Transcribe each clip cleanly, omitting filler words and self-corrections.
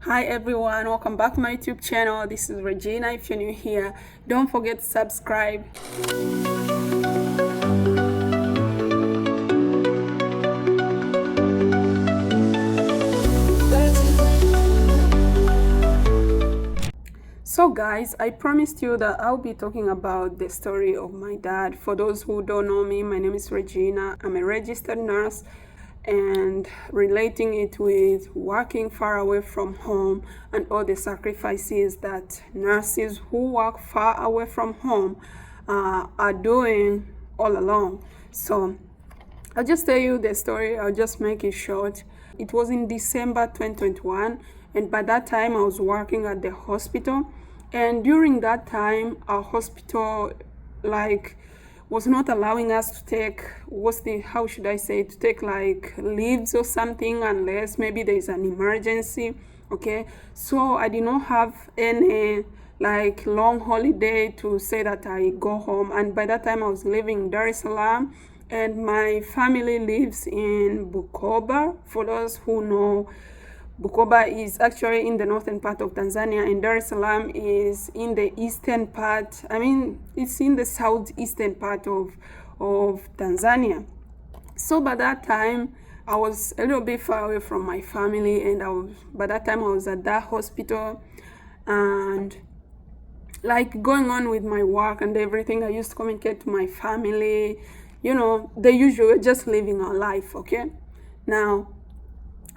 Hi everyone, welcome back to my YouTube channel. This is Regina. If you're new here, don't forget to subscribe. So guys, I promised you that I'll be talking about the story of my dad. For those who don't know me, my name is Regina. I'm a registered nurse and relating it with working far away from home and all the sacrifices that nurses who work far away from home are doing all along. So I'll just tell you the story. I'll just make it short. It was in December 2021, and by that time I was working at the hospital, and during that time our hospital was not allowing us to take to take like leaves or something unless maybe there is an emergency. Okay, so I did not have any like long holiday to say that I go home, and by that time I was living in Dar es Salaam and my family lives in Bukoba. For those who know, Bukoba is actually in the northern part of Tanzania, and Dar es Salaam is in the eastern part. It's in the southeastern part of Tanzania. So by that time, I was a little bit far away from my family, and by that time I was at that hospital, and like going on with my work and everything. I used to communicate to my family, the usual, just living our life, okay? Now,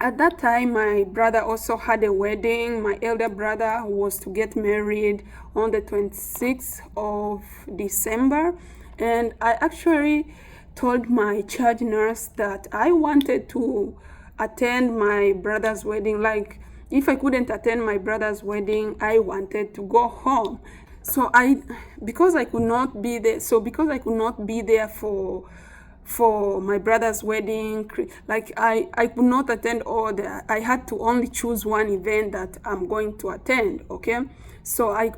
at that time, my brother also had a wedding. My elder brother was to get married on the 26th of December. And I actually told my church nurse that I wanted to attend my brother's wedding. Like, if I couldn't attend my brother's wedding, I wanted to go home. So because I could not be there for my brother's wedding, like I could not attend all the, I had to only choose one event that I'm going to attend, okay? So I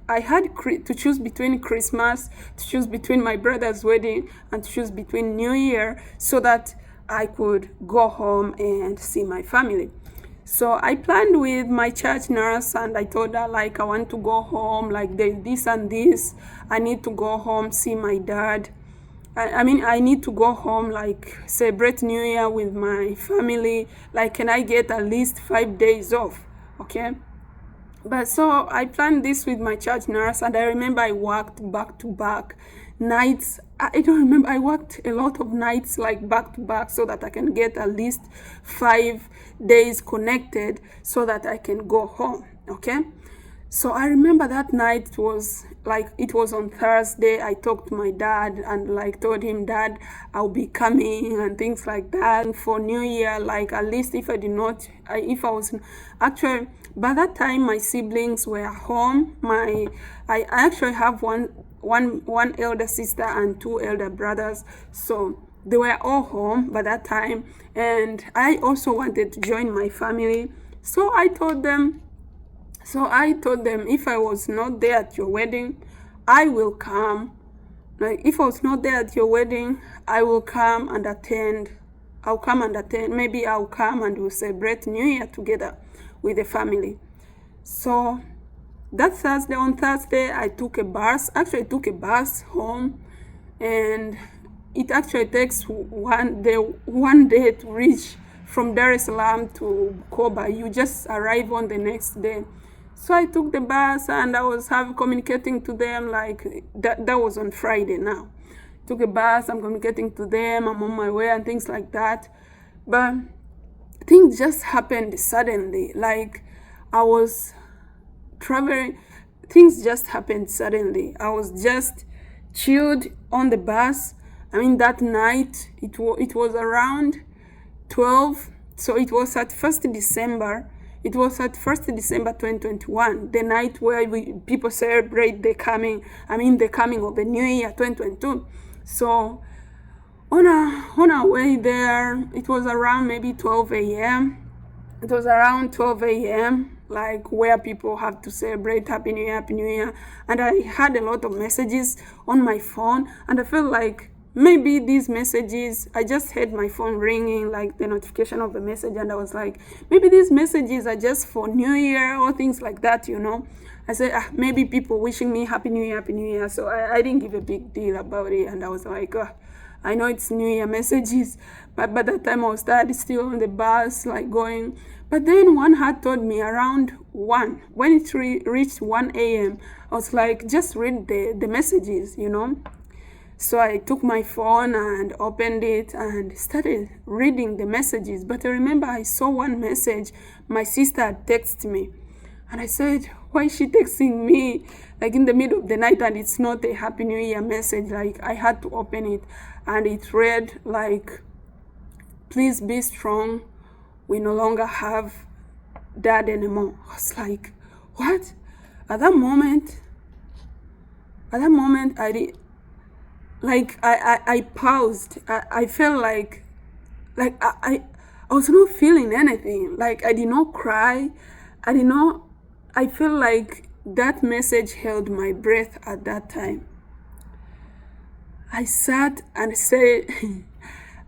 had to choose between Christmas, to choose between my brother's wedding, and to choose between New Year, so that I could go home and see my family. So I planned with my church nurse, and I told her, like, I want to go home, like there's this and this. I need to go home, see my dad. I need to go home, like celebrate New Year with my family. Like, can I get at least 5 days off? Okay. But so I planned this with my church nurse, and I remember I worked back to back nights. I don't remember, I worked a lot of nights like back to back so that I can get at least 5 days connected so that I can go home, okay? So I remember that night was on Thursday. I talked to my dad and like told him, Dad, I'll be coming and things like that for New Year. Like, at least if I was actually, by that time my siblings were home. I actually have one elder sister and 2 elder brothers, so they were all home by that time, and I also wanted to join my family. So I told them, if I was not there at your wedding, I will come. Like, if I was not there at your wedding, I will come and attend. Maybe I'll come and we'll celebrate New Year together with the family. So that Thursday, I took a bus. Actually, I took a bus home, and it actually takes one day to reach from Dar es Salaam to Bukoba. You just arrive on the next day. So I took the bus, and I was communicating to them, like that was on Friday now. Took a bus, I'm communicating to them, I'm on my way and things like that. But things just happened suddenly. Like, I was traveling, things just happened suddenly. I was just chilled on the bus. That night, it was around 12, so it was at 1st December. It was at 1st December 2021, the night where people celebrate the coming of the New Year 2022. So on our way there, it was around maybe 12 a.m. It was around 12 a.m., like where people have to celebrate Happy New Year. And I had a lot of messages on my phone, and I felt like maybe these messages, I just heard my phone ringing, like the notification of the message, and I was like, maybe these messages are just for New Year or things like that, you know. I said, maybe people wishing me Happy New Year, Happy New Year. So I didn't give a big deal about it, and I was like, I know it's New Year messages, but by that time I was tired, still on the bus, like going. But then one had told me around 1, when it reached 1 a.m., I was like, just read the messages, you know. So I took my phone and opened it and started reading the messages. But I remember I saw one message my sister had texted me. And I said, why is she texting me like in the middle of the night, and it's not a Happy New Year message? Like, I had to open it, and it read like, please be strong. We no longer have dad anymore. I was like, what? At that moment, I paused. I felt like I was not feeling anything. Like, I did not cry. I felt like that message held my breath at that time. I sat and said,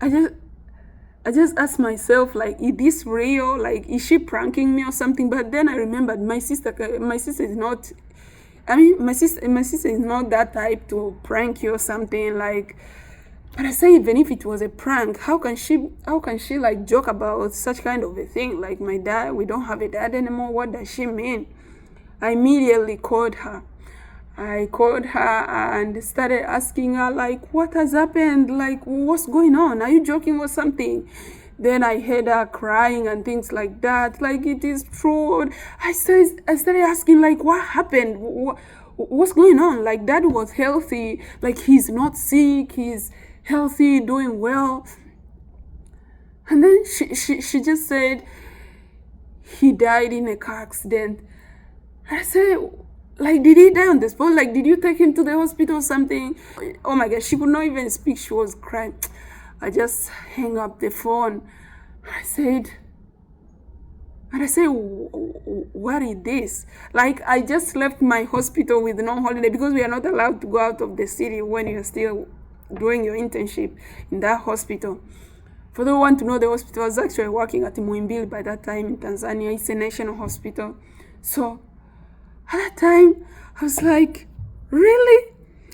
I just asked myself, like, is this real? Like, is she pranking me or something? But then I remembered my sister is not, my sister is not that type to prank you or something, like. But I say, even if it was a prank, how can she like joke about such kind of a thing? Like, my dad, we don't have a dad anymore. What does she mean? I immediately called her. I called her and started asking her, like, what has happened? Like, what's going on? Are you joking or something? Then I heard her crying and things like that. Like, it is true. I started asking, like, what happened? What's going on? Like, dad was healthy. Like, he's not sick. He's healthy, doing well. And then she just said he died in a car accident. I said, like, did he die on the spot? Like, did you take him to the hospital or something? Oh my God, she could not even speak. She was crying. I just hung up the phone. I said, what is this? Like, I just left my hospital with no holiday, because we are not allowed to go out of the city when you're still doing your internship in that hospital. For those who want to know, the hospital, I was actually working at Muhimbili by that time in Tanzania. It's a national hospital. So at that time, I was like, really?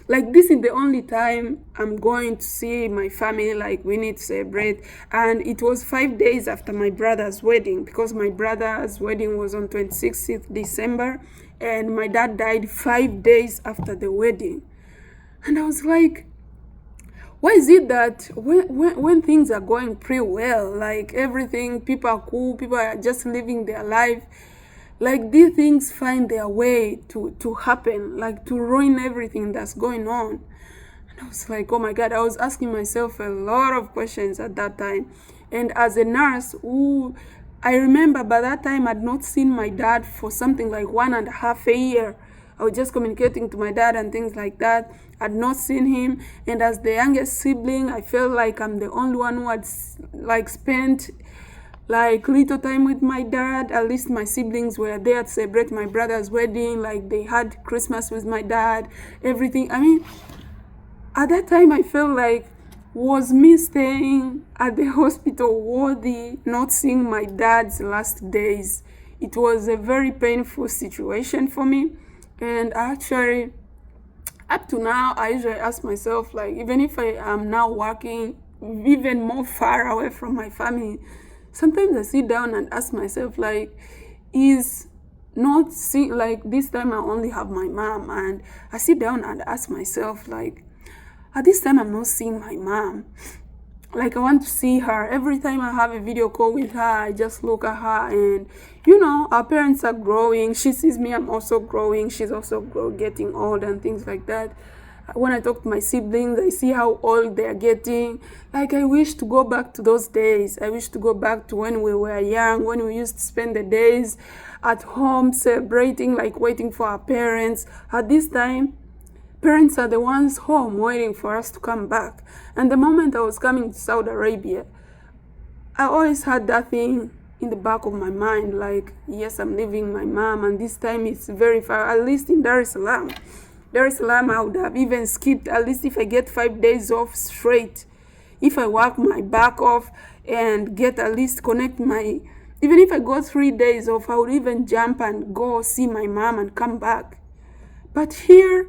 Like, this is the only time I'm going to see my family. Like, we need to celebrate. And it was 5 days after my brother's wedding, because my brother's wedding was on 26th December, and my dad died 5 days after the wedding. And I was like, why is it that when things are going pretty well, like everything, people are cool, people are just living their life, like these things find their way to happen, like to ruin everything that's going on? And I was like, oh my God, I was asking myself a lot of questions at that time. And as a nurse, I remember by that time I'd not seen my dad for something like 1.5 years. I was just communicating to my dad and things like that. I'd not seen him. And as the youngest sibling, I felt like I'm the only one who had like spent like little time with my dad. At least my siblings were there to celebrate my brother's wedding. Like, they had Christmas with my dad, everything. I mean, at that time I felt like, was me staying at the hospital worthy, not seeing my dad's last days? It was a very painful situation for me. And actually, up to now, I usually ask myself, like, even if I am now working even more far away from my family, sometimes I sit down and ask myself, like, is not see, like, this time I only have my mom, and I sit down and ask myself, like, at this time I'm not seeing my mom. Like, I want to see her. Every time I have a video call with her, I just look at her, and you know, our parents are growing. She sees me, I'm also growing. She's also getting old and things like that. When I talk to my siblings, I see how old they are getting. Like, I wish to go back to those days. I wish to go back to when we were young, when we used to spend the days at home celebrating, like waiting for our parents. At this time, parents are the ones home waiting for us to come back. And the moment I was coming to Saudi Arabia, I always had that thing in the back of my mind, like, yes, I'm leaving my mom, and this time it's very far, at least in Dar es Salaam. Dar es Salaam, I would have even skipped, at least if I get 5 days off straight. If I work my back off and get at least connect my, even if I go 3 days off, I would even jump and go see my mom and come back. But here,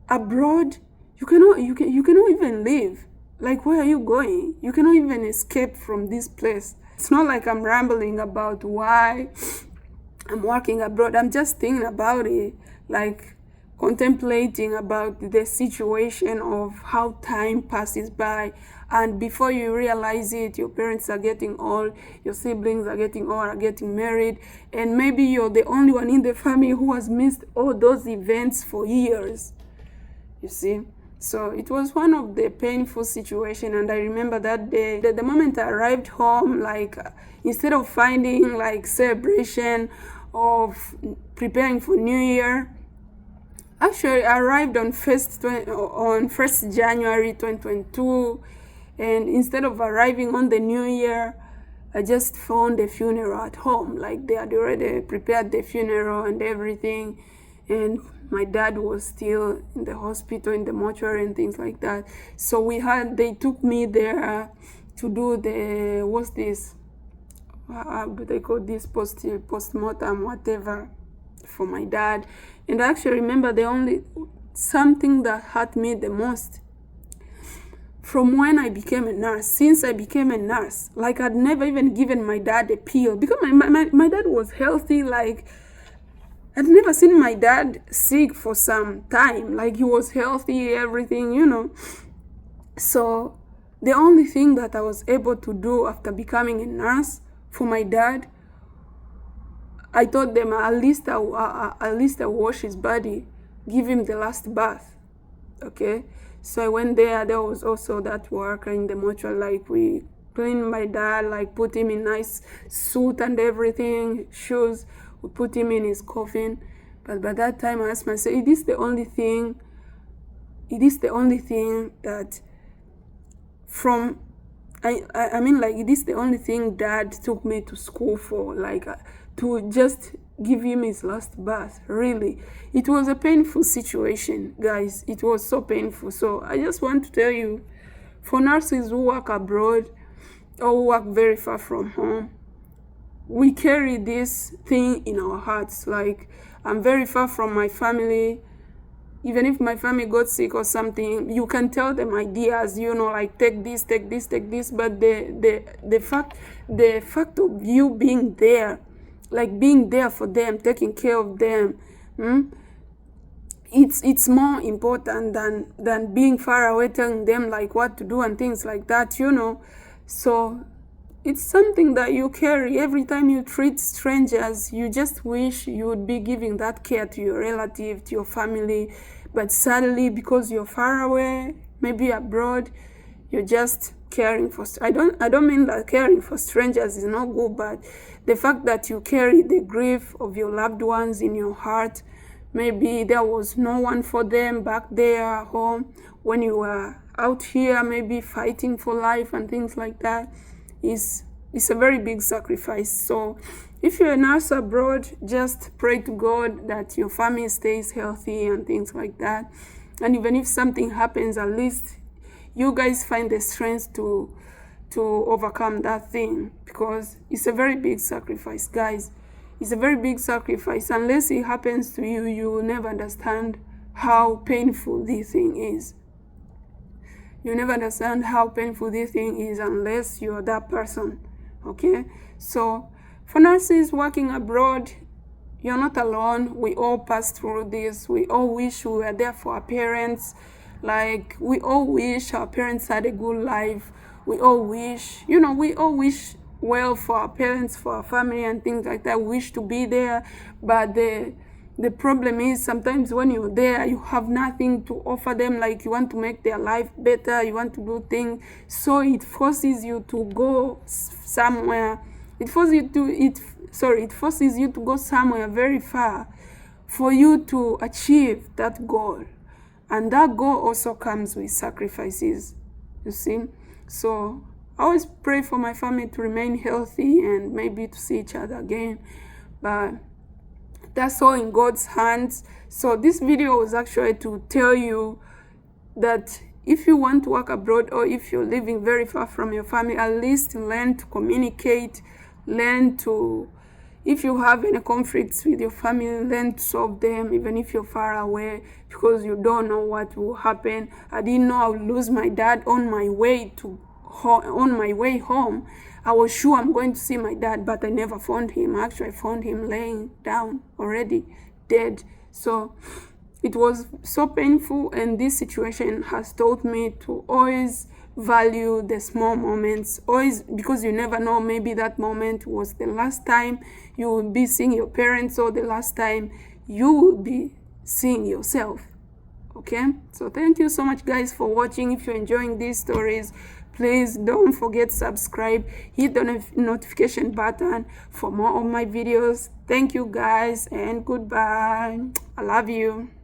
abroad, you cannot even leave. Like, where are you going? You cannot even escape from this place. It's not like I'm rambling about why I'm working abroad. I'm just thinking about it, like contemplating about the situation of how time passes by, and before you realize it, your parents are getting old, your siblings are getting old, are getting married, and maybe you're the only one in the family who has missed all those events for years. You see? So it was one of the painful situations, and I remember that day, the moment I arrived home, like instead of finding like celebration of preparing for New Year, actually I arrived on 1st January 2022, and instead of arriving on the New Year, I just found a funeral at home. Like they had already prepared the funeral and everything, and my dad was still in the hospital, in the mortuary and things like that. So they took me there to do the, what's this? How do they call this? Post-mortem, whatever, for my dad. And I actually remember something that hurt me the most from when I became a nurse. Since I became a nurse, like I'd never even given my dad a pill, because my dad was healthy. Like I'd never seen my dad sick for some time. Like he was healthy, everything, So the only thing that I was able to do after becoming a nurse for my dad, I told them at least I wash his body, give him the last bath. Okay? So I went there. There was also that worker in the mortuary. Like we cleaned my dad, like put him in nice suit and everything, shoes. We put him in his coffin. But by that time I asked myself, it is the only thing that it is the only thing Dad took me to school for, like to just give him his last bath. Really, it was a painful situation, guys. It was so painful. So I just want to tell you, for nurses who work abroad or who work very far from home, we carry this thing in our hearts. Like, I'm very far from my family. Even if my family got sick or something, you can tell them ideas, like take this. But the fact of you being there, like being there for them, taking care of them, it's more important than being far away, telling them like what to do and things like that, So it's something that you carry. Every time you treat strangers, you just wish you would be giving that care to your relative, to your family. But sadly, because you're far away, maybe abroad, you're just caring for. I don't mean that caring for strangers is not good, but the fact that you carry the grief of your loved ones in your heart, maybe there was no one for them back there at home when you were out here, maybe fighting for life and things like that. It's a very big sacrifice. So if you're a nurse abroad, just pray to God that your family stays healthy and things like that. And even if something happens, at least you guys find the strength to overcome that thing, because it's a very big sacrifice, guys. It's a very big sacrifice. Unless it happens to you, you will never understand how painful this thing is. You never understand how painful this thing is unless you're that person, okay? So for nurses working abroad, you're not alone. We all pass through this. We all wish we were there for our parents. Like, we all wish our parents had a good life. We all wish well for our parents, for our family and things like that. We wish to be there, but the problem is sometimes when you're there, you have nothing to offer them. Like, you want to make their life better, you want to do things, so it forces you to go somewhere. It forces you to go somewhere very far for you to achieve that goal. And that goal also comes with sacrifices, you see. So I always pray for my family to remain healthy and maybe to see each other again. But That's all in God's hands. So this video was actually to tell you that if you want to work abroad, or if you're living very far from your family, at least learn to communicate, learn to, if you have any conflicts with your family, learn to solve them, even if you're far away, because you don't know what will happen. I didn't know I would lose my dad on my way home. I was sure I'm going to see my dad, but I never found him. Actually, I found him laying down already dead. So it was so painful, and this situation has taught me to always value the small moments, always, because you never know, maybe that moment was the last time you will be seeing your parents, or the last time you will be seeing yourself. Okay, so thank you so much, guys, for watching. If you're enjoying these stories, please don't forget to subscribe, hit the notification button for more of my videos. Thank you, guys, and goodbye. I love you.